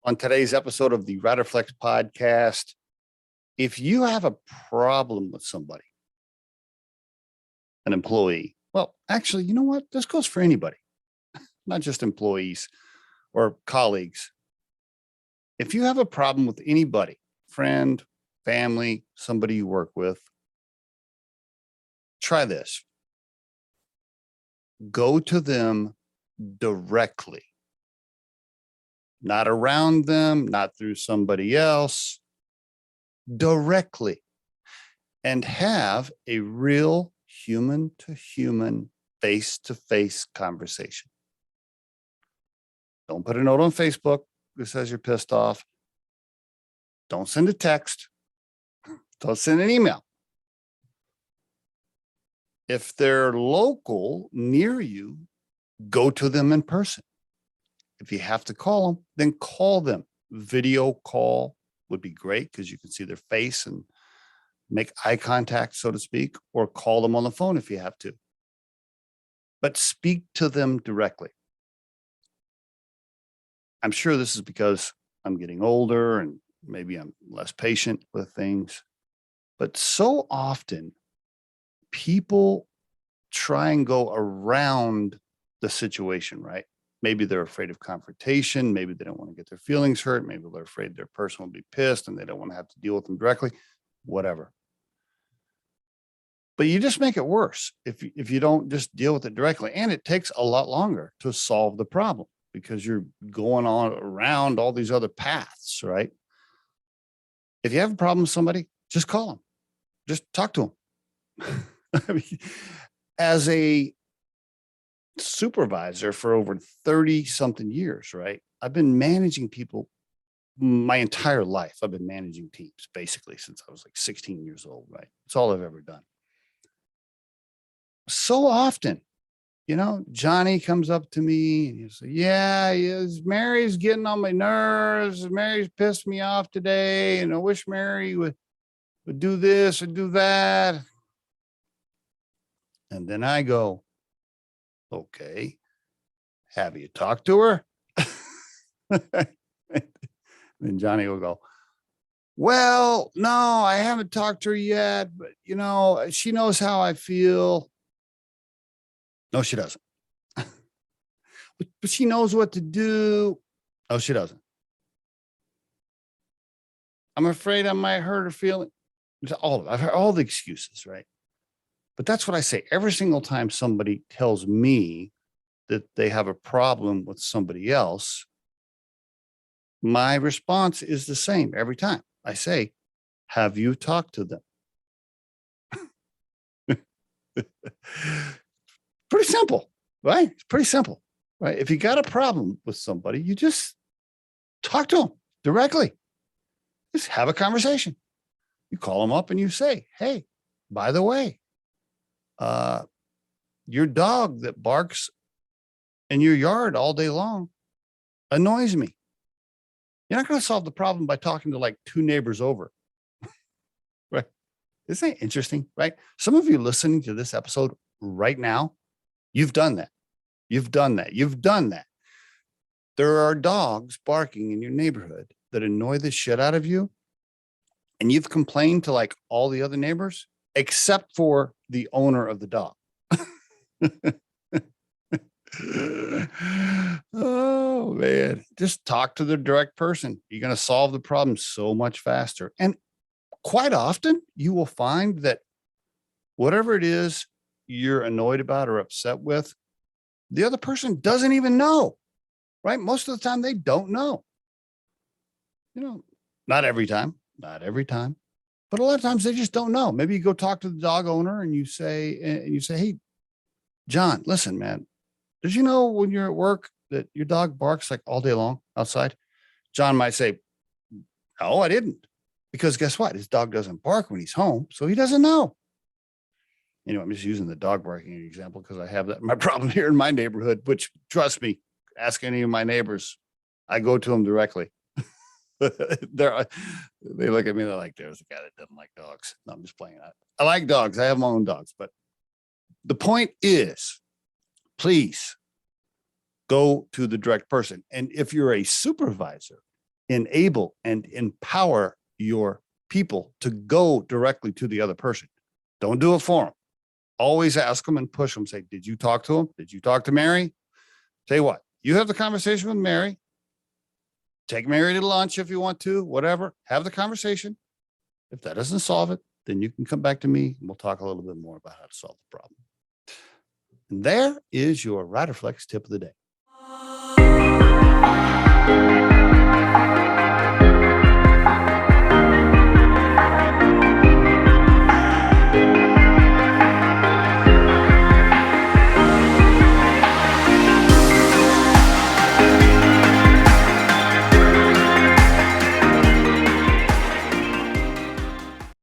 On today's episode of the Riderflex podcast, if you have a problem with somebody, an employee, well, actually, you know what? This goes for anybody, not just employees or colleagues. If you have a problem with anybody, friend, family, somebody you work with, try this. Go to them directly. Not around them, not through somebody else, directly, and have a real human to human, face to face conversation. Don't put a note on Facebook that says you're pissed off. Don't send a text. Don't send an email. If they're local near you, go to them in person. If you have to call them, then call them. Video call would be great because you can see their face and make eye contact, so to speak, or call them on the phone if you have to. But speak to them directly. I'm sure this is because I'm getting older and maybe I'm less patient with things. But so often, people try and go around the situation, right? Maybe they're afraid of confrontation. Maybe they don't want to get their feelings hurt. Maybe they're afraid their person will be pissed and they don't want to have to deal with them directly, whatever. But you just make it worse if you don't just deal with it directly. And it takes a lot longer to solve the problem because you're going on around all these other paths, right? If you have a problem with somebody, just call them. Just talk to them. I mean, as a supervisor for over 30 something years, right? I've been managing people my entire life. I've been managing teams basically since I was like 16 years old, right? It's all I've ever done. So often, Johnny comes up to me and he says, yeah, Mary's getting on my nerves. Mary's pissed me off today. And I wish Mary would do this or do that. And then I go, okay, have you talked to her? Then Johnny will go, well, no, I haven't talked to her yet, but she knows how I feel. No, she doesn't. but she knows what to do. No, she doesn't. I'm afraid I might hurt her feeling. I've heard all the excuses, right? But that's what I say every single time somebody tells me that they have a problem with somebody else. My response is the same every time. I say, have you talked to them? Pretty simple, right? It's pretty simple, right? If you got a problem with somebody, you just talk to them directly. Just have a conversation. You call them up and you say, hey, by the way, your dog that barks in your yard all day long annoys me. You're not going to solve the problem by talking to like two neighbors over. Right? Isn't that interesting? Right? Some of you listening to this episode right now, you've done that. You've done that. You've done that. There are dogs barking in your neighborhood that annoy the shit out of you. And you've complained to like all the other neighbors, except for the owner of the dog. Oh, man. Just talk to the direct person. You're going to solve the problem so much faster. And quite often, you will find that whatever it is you're annoyed about or upset with, the other person doesn't even know, right? Most of the time, they don't know. Not every time, but a lot of times they just don't know. Maybe you go talk to the dog owner and you say, hey, John, listen, man, did you know when you're at work that your dog barks like all day long outside? John might say, no, I didn't. Because guess what? His dog doesn't bark when he's home, so he doesn't know. I'm just using the dog barking example because I have that my problem here in my neighborhood, which trust me, ask any of my neighbors. I go to them directly. They look at me, they're like, there's a guy that doesn't like dogs. No, I'm just playing that. I like dogs. I have my own dogs, but the point is, please go to the direct person. And if you're a supervisor, enable and empower your people to go directly to the other person. Don't do it for them. Always ask them and push them. Say, did you talk to him? Did you talk to Mary? Say what? You have the conversation with Mary. Take Mary to lunch if you want to, whatever. Have the conversation. If that doesn't solve it, then you can come back to me and we'll talk a little bit more about how to solve the problem. And there is your Riderflex tip of the day.